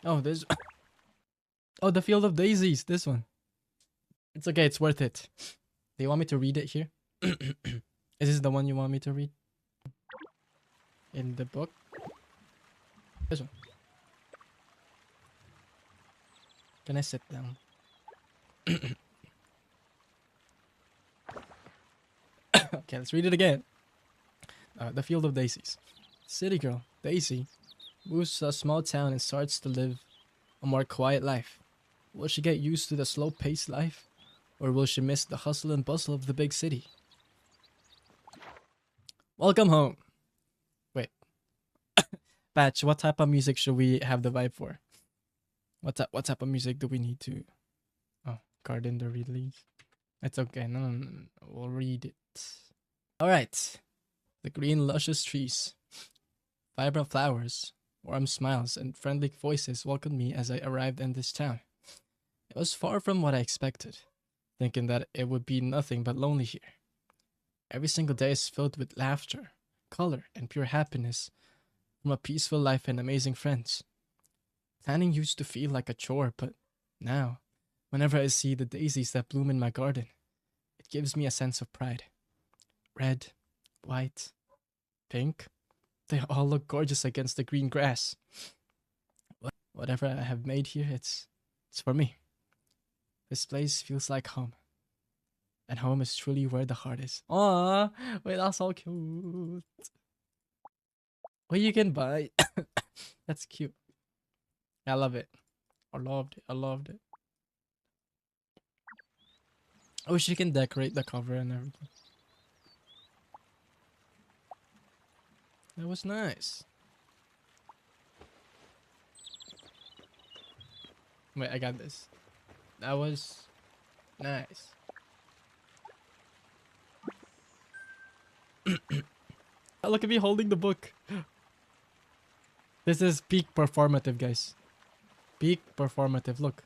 Oh, this. Oh, the Field of Daisies. This one. It's okay. It's worth it. Do you want me to read it here? Is this the one you want me to read? In the book? This one. Can I sit down? Okay, let's read it again. The Field of Daisies. City girl, Daisy, moves to a small town and starts to live a more quiet life. Will she get used to the slow-paced life? Or will she miss the hustle and bustle of the big city? Welcome home. Wait. Batch, what type of music should we have the vibe for? What type of music do we need to... Oh, garden the release. It's okay. No. We'll read it. Alright. The green luscious trees. Vibrant flowers. Warm smiles and friendly voices welcomed me as I arrived in this town. It was far from what I expected, thinking that it would be nothing but lonely here. Every single day is filled with laughter, color, and pure happiness from a peaceful life and amazing friends. Planning used to feel like a chore, but now, whenever I see the daisies that bloom in my garden, it gives me a sense of pride. Red, white, pink, they all look gorgeous against the green grass. Whatever I have made here, it's for me. This place feels like home. And home is truly where the heart is. Aww, wait, that's so cute. Wait, you can buy. That's cute. I love it. I loved it. I wish you can decorate the cover and everything. That was nice. Wait, I got this. That was nice. Look at me holding the book. This is peak performative, guys. Peak performative. Look.